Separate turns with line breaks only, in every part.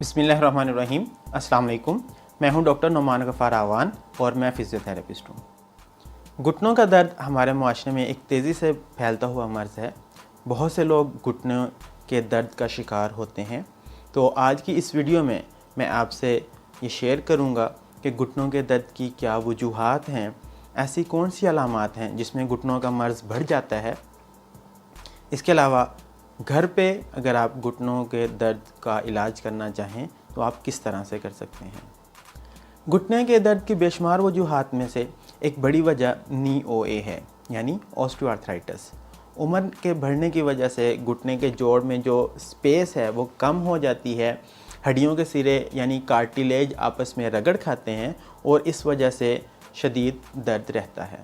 बिस्मिल्लाहिर्रहमानिर्रहीम। अस्सलाम वालेकुम। मैं हूं डॉक्टर नुमान गफ़ार आवान और मैं फ़िज़ियोथेरेपिस्ट हूं। घुटनों का दर्द हमारे मुआशरे में एक तेज़ी से फैलता हुआ मर्ज़ है। बहुत से लोग घुटनों के दर्द का शिकार होते हैं। तो आज की इस वीडियो में मैं आपसे ये शेयर करूंगा कि घुटनों के दर्द की क्या वजूहात हैं, ऐसी कौन सी अलामात हैं जिसमें घुटनों का मर्ज़ बढ़ जाता है। इसके अलावा घर पे अगर आप घुटनों के दर्द का इलाज करना चाहें तो आप किस तरह से कर सकते हैं। घुटने के दर्द की बेशुमार वजूहात में से एक बड़ी वजह नी ओ ए है, यानी ऑस्टियोआर्थराइटिस। उम्र के बढ़ने की वजह से घुटने के जोड़ में जो स्पेस है वो कम हो जाती है। हड्डियों के सिरे यानी कार्टिलेज आपस में रगड़ खाते हैं और इस वजह से शदीद दर्द रहता है।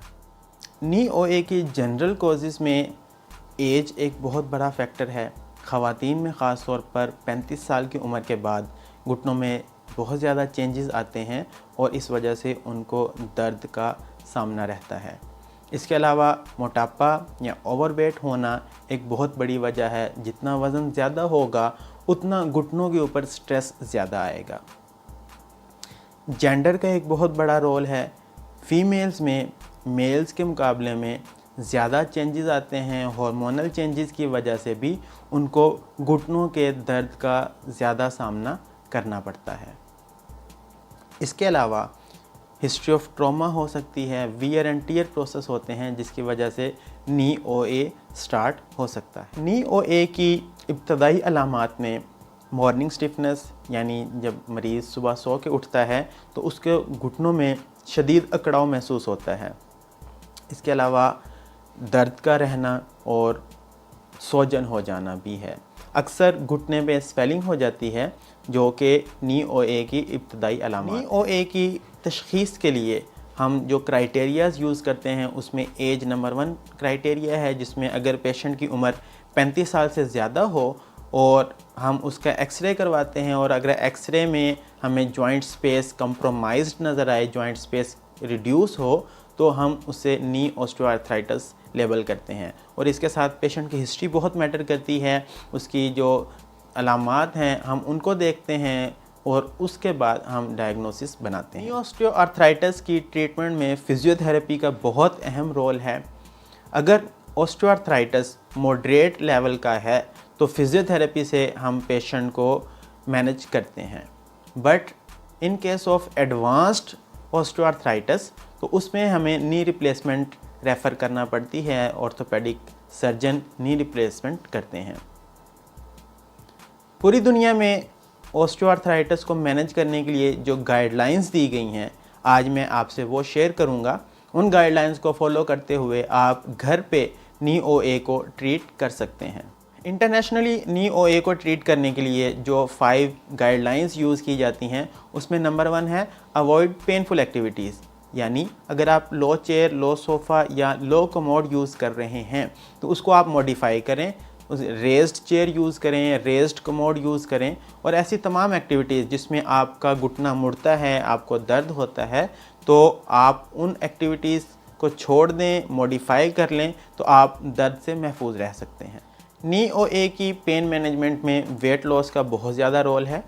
नी ओ ए की जनरल कॉजेज़ में एज एक बहुत बड़ा फैक्टर है। ख़वातीन में ख़ास तौर पर 35 साल की उम्र के बाद घुटनों में बहुत ज़्यादा चेंजेस आते हैं और इस वजह से उनको दर्द का सामना रहता है। इसके अलावा मोटापा या ओवरवेट होना एक बहुत बड़ी वजह है। जितना वज़न ज़्यादा होगा उतना घुटनों के ऊपर स्ट्रेस ज़्यादा आएगा। जेंडर का एक बहुत बड़ा रोल है। फीमेल्स में मेल्स के मुकाबले में ज़्यादा चेंजेस आते हैं। हार्मोनल चेंजेस की वजह से भी उनको घुटनों के दर्द का ज़्यादा सामना करना पड़ता है। इसके अलावा हिस्ट्री ऑफ ट्रॉमा हो सकती है। वियर एंड टियर प्रोसेस होते हैं जिसकी वजह से नी ओ ए स्टार्ट हो सकता है। नी ओ ए की इब्तदाई अलामात में मॉर्निंग स्टिफनेस, यानी जब मरीज़ सुबह सो के उठता है तो उसके घुटनों में शदीद अकड़ाव महसूस होता है। इसके अलावा दर्द का रहना और सोजन हो जाना भी है। अक्सर घुटने पे स्वेलिंग हो जाती है जो कि नी ओ ए की इब्तदाई अलामत। नी ओ ए की तशख़ीस के लिए हम जो क्राइटेरियाज़ यूज़ करते हैं उसमें एज नंबर 1 क्राइटेरिया है, जिसमें अगर पेशेंट की उम्र 35 साल से ज़्यादा हो और हम उसका एक्सरे करवाते हैं और अगर एक्सरे में हमें जॉइंट स्पेस कंप्रोमाइज्ड नज़र आए, जॉइंट स्पेस रिड्यूस हो, तो हम उसे नी ऑस्टियोआर्थराइटिस लेबल करते हैं। और इसके साथ पेशेंट की हिस्ट्री बहुत मैटर करती है। उसकी जो अलामात हैं हम उनको देखते हैं और उसके बाद हम डायग्नोसिस बनाते हैं। नी ऑस्टियोआर्थराइटिस की ट्रीटमेंट में फ़िज़ियोथेरेपी का बहुत अहम रोल है। अगर ऑस्टियोआर्थराइटिस मॉडरेट लेवल का है तो फ़िज़ियोथेरेपी से हम पेशेंट को मैनेज करते हैं। But in case of advanced osteoarthritis तो उसमें हमें नी रिप्लेसमेंट रेफ़र करना पड़ती है। ऑर्थोपेडिक सर्जन नी रिप्लेसमेंट करते हैं। पूरी दुनिया में ऑस्टियोआर्थराइटिस को मैनेज करने के लिए जो गाइडलाइंस दी गई हैं आज मैं आपसे वो शेयर करूंगा। उन गाइडलाइंस को फॉलो करते हुए आप घर पे नी ओ ए को ट्रीट कर सकते हैं। इंटरनेशनली नी ओ ए को ट्रीट करने के लिए जो 5 गाइडलाइंस यूज़ की जाती हैं उसमें नंबर 1 है अवॉइड पेनफुल एक्टिविटीज़, यानी अगर आप लो चेयर, लो सोफ़ा या लो कमोड यूज़ कर रहे हैं तो उसको आप मॉडिफाई करें, उस रेज्ड चेयर यूज़ करें, रेज्ड कमोड यूज़ करें। और ऐसी तमाम एक्टिविटीज़ जिसमें आपका घुटना मुड़ता है, आपको दर्द होता है, तो आप उन एक्टिविटीज़ को छोड़ दें, मॉडिफाई कर लें, तो आप दर्द से महफूज रह सकते हैं। नी ओ ए की पेन मैनेजमेंट में वेट लॉस का बहुत ज़्यादा रोल है।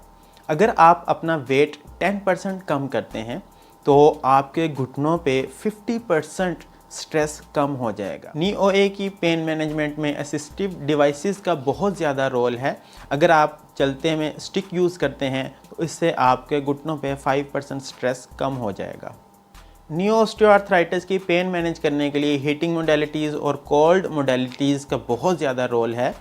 अगर आप अपना वेट 10% कम करते हैं तो आपके घुटनों पे 50% स्ट्रेस कम हो जाएगा। नी ओ ए की पेन मैनेजमेंट में असिस्टिव डिवाइसेस का बहुत ज़्यादा रोल है। अगर आप चलते में स्टिक यूज़ करते हैं तो इससे आपके घुटनों पे 5% स्ट्रेस कम हो जाएगा। नी ऑस्टियोआर्थराइटिस की पेन मैनेज करने के लिए हीटिंग मोडेलिटीज़ और कोल्ड मोडेलिटीज़ का बहुत ज़्यादा रोल है।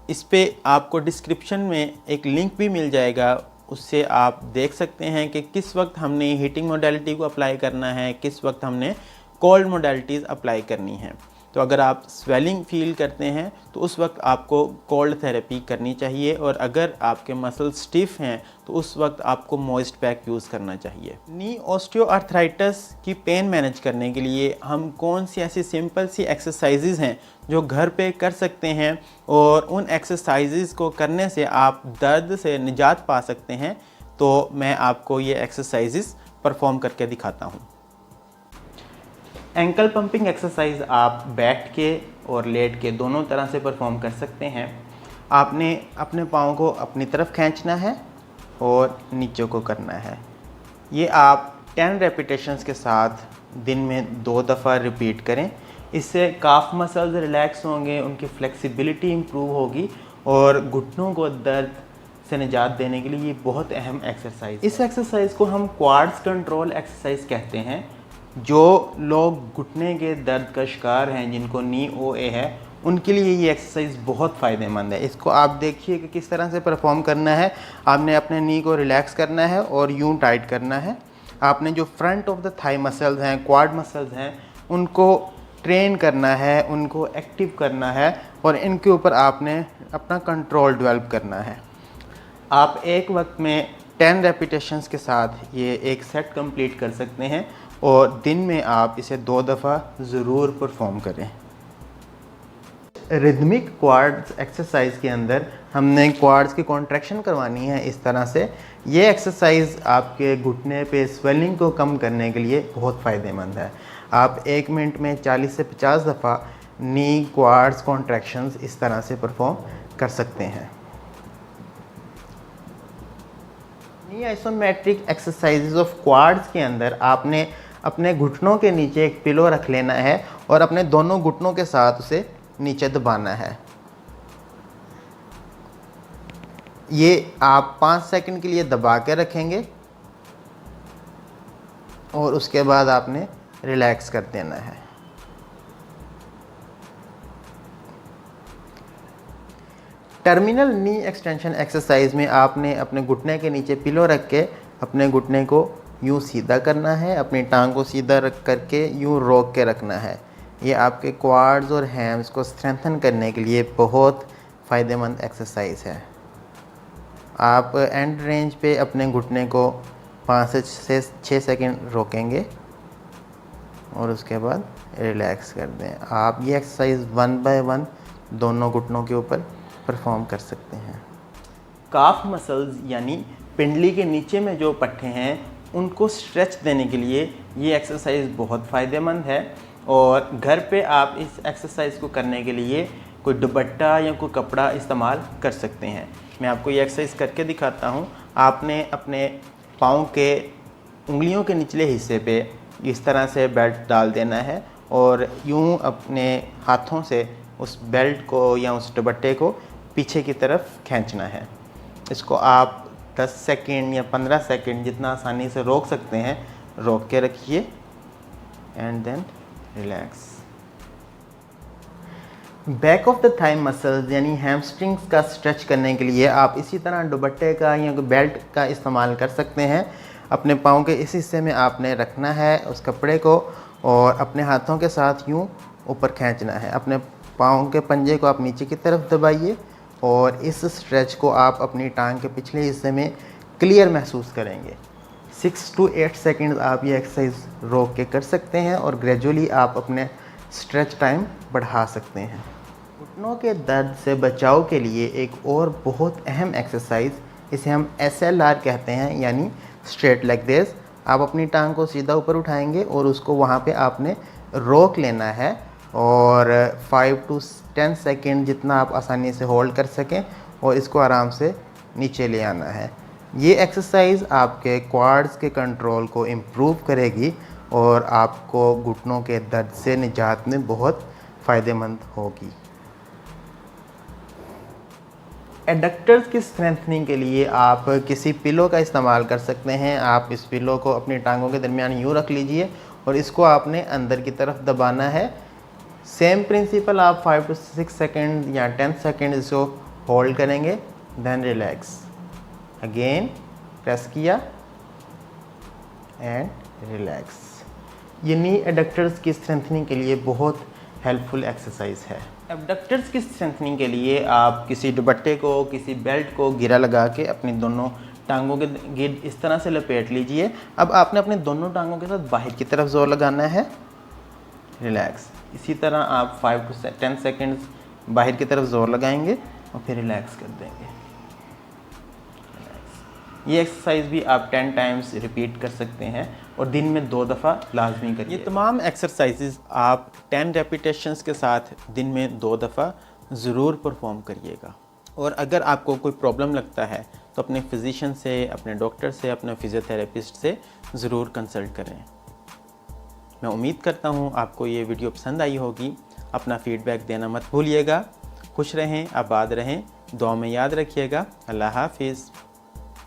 इस पे आपको डिस्क्रिप्शन में एक लिंक भी मिल जाएगा, उससे आप देख सकते हैं कि किस वक्त हमने हीटिंग मोडेलिटी को अप्लाई करना है, किस वक्त हमने कोल्ड मोडेलिटीज़ अप्लाई करनी है। तो अगर आप स्वेलिंग फील करते हैं तो उस वक्त आपको कोल्ड थेरेपी करनी चाहिए और अगर आपके मसल स्टिफ हैं तो उस वक्त आपको मॉइस्ट पैक यूज़ करना चाहिए। नी ऑस्टियोआर्थराइटिस की पेन मैनेज करने के लिए हम कौन सी ऐसी सिंपल सी एक्सरसाइजेज़ हैं जो घर पे कर सकते हैं और उन एक्सरसाइजेज़ को करने से आप दर्द से निजात पा सकते हैं, तो मैं आपको ये एक्सरसाइजेज़ परफॉर्म करके दिखाता हूँ। एंकल पंपिंग एक्सरसाइज आप बैठ के और लेट के दोनों तरह से परफॉर्म कर सकते हैं। आपने अपने पाँव को अपनी तरफ खींचना है और नीचे को करना है। ये आप 10 रेपिटेशंस के साथ दिन में 2 दफ़ा रिपीट करें। इससे काफ मसल्स रिलैक्स होंगे, उनकी फ्लेक्सिबिलिटी इम्प्रूव होगी और घुटनों को दर्द से निजात देने के लिए ये बहुत अहम एक्सरसाइज। इस एक्सरसाइज को हम क्वाड्स कंट्रोल एक्सरसाइज कहते हैं। जो लोग घुटने के दर्द का शिकार हैं, जिनको नी OA है, उनके लिए ये एक्सरसाइज बहुत फ़ायदेमंद है। इसको आप देखिए कि किस तरह से परफॉर्म करना है। आपने अपने नी को रिलैक्स करना है और यूं टाइट करना है। आपने जो front of the thigh muscles हैं, क्वाड मसल्स हैं, उनको ट्रेन करना है, उनको एक्टिव करना है और इनके ऊपर आपने अपना कंट्रोल डेवलप करना है। आप एक वक्त में 10 रेपिटेशंस के साथ ये एक सेट कंप्लीट कर सकते हैं और दिन में आप इसे 2 दफ़ा ज़रूर परफॉर्म करें। रिदमिक क्वाड्स एक्सरसाइज के अंदर हमने क्वाड्स की कॉन्ट्रैक्शन करवानी है इस तरह से। ये एक्सरसाइज आपके घुटने पे स्वेलिंग को कम करने के लिए बहुत फ़ायदेमंद है। आप 1 मिनट में 40 से 50 दफ़ा नी क्वाड्स कॉन्ट्रैक्शंस इस तरह से परफॉर्म कर सकते हैं। नी आइसोमेट्रिक एक्सरसाइजेज ऑफ क्वाड्स के अंदर आपने अपने घुटनों के नीचे एक पिलो रख लेना है और अपने दोनों घुटनों के साथ उसे नीचे दबाना है। ये आप 5 सेकंड के लिए दबा के रखेंगे और उसके बाद आपने रिलैक्स कर देना है। टर्मिनल नी एक्सटेंशन एक्सरसाइज में आपने अपने घुटने के नीचे पिलो रख के अपने घुटने को यूं सीधा करना है, अपनी टांग को सीधा रख करके यूं रोक के रखना है। ये आपके क्वाड्स और हैम्स को स्ट्रेंथन करने के लिए बहुत फ़ायदेमंद एक्सरसाइज है। आप एंड रेंज पे अपने घुटने को 5 से 6 सेकंड रोकेंगे और उसके बाद रिलैक्स कर दें। आप ये एक्सरसाइज 1 बाय 1 दोनों घुटनों के ऊपर परफॉर्म कर सकते हैं। काफ मसल्स यानी पिंडली के नीचे में जो पट्टे हैं, उनको स्ट्रेच देने के लिए ये एक्सरसाइज बहुत फ़ायदेमंद है और घर पे आप इस एक्सरसाइज को करने के लिए कोई दुपट्टा या कोई कपड़ा इस्तेमाल कर सकते हैं। मैं आपको ये एक्सरसाइज करके दिखाता हूँ। आपने अपने पाँव के उंगलियों के निचले हिस्से पे इस तरह से बेल्ट डाल देना है और यूं अपने हाथों से उस बेल्ट को या उस दुपट्टे को पीछे की तरफ खींचना है। इसको आप 10 सेकंड या 15 सेकंड जितना आसानी से रोक सकते हैं रोक के रखिए and then relax. Back of the thigh muscles यानी हैमस्ट्रिंग्स का स्ट्रेच करने के लिए आप इसी तरह दुपट्टे का या बेल्ट का इस्तेमाल कर सकते हैं। अपने पाँव के इस हिस्से में आपने रखना है उस कपड़े को और अपने हाथों के साथ यूं ऊपर खींचना है। अपने पाँव के पंजे को आप नीचे की तरफ दबाइए और इस स्ट्रेच को आप अपनी टांग के पिछले हिस्से में क्लियर महसूस करेंगे। 6 to 8 सेकंड आप ये एक्सरसाइज रोक के कर सकते हैं और ग्रेजुअली आप अपने स्ट्रेच टाइम बढ़ा सकते हैं। घुटनों के दर्द से बचाव के लिए एक और बहुत अहम एक्सरसाइज, इसे हम SLR कहते हैं, यानी स्ट्रेट लेग रेज। आप अपनी टांग को सीधा ऊपर उठाएंगे और उसको वहाँ पे आपने रोक लेना है और 5 to 10 सेकंड जितना आप आसानी से होल्ड कर सकें और इसको आराम से नीचे ले आना है। ये एक्सरसाइज आपके क्वाड्स के कंट्रोल को इम्प्रूव करेगी और आपको घुटनों के दर्द से निजात में बहुत फ़ायदेमंद होगी। एडक्टर्स की स्ट्रेंथनिंग के लिए आप किसी पिलो का इस्तेमाल कर सकते हैं। आप इस पिलो को अपनी टांगों के दरमियान यूँ रख लीजिए और इसको आपने अंदर की तरफ दबाना है। सेम प्रिंसिपल, आप 5 to 6 सेकंड या 10 सेकंड इसको होल्ड करेंगे, देन रिलैक्स। अगेन प्रेस किया एंड रिलैक्स। ये नी एडक्टर्स की स्ट्रेंथनिंग के लिए बहुत हेल्पफुल एक्सरसाइज है। एबडक्टर्स की स्ट्रेंथनिंग के लिए आप किसी दुपट्टे को, किसी बेल्ट को गिरा लगा के अपनी दोनों टांगों के गिर्द इस तरह से लपेट लीजिए। अब आपने अपने दोनों टांगों के साथ बाहर की तरफ जोर लगाना है, रिलैक्स। इसी तरह आप 5 to 10 सेकंड्स बाहर की तरफ जोर लगाएंगे और फिर रिलैक्स कर देंगे। ये एक्सरसाइज भी आप 10 टाइम्स रिपीट कर सकते हैं और दिन में 2 दफ़ा लाजमी करिए। ये तमाम एक्सरसाइजेज आप 10 रेपिटेशंस के साथ दिन में 2 दफ़ा ज़रूर परफॉर्म करिएगा। और अगर आपको कोई प्रॉब्लम लगता है तो अपने फिजिशियन से, अपने डॉक्टर से, अपने फिजियोथेरेपिस्ट से ज़रूर कंसल्ट करें। मैं उम्मीद करता हूँ आपको ये वीडियो पसंद आई होगी। अपना फ़ीडबैक देना मत भूलिएगा। खुश रहें, आबाद रहें, दुआ में याद रखिएगा। अल्लाह हाफिज़।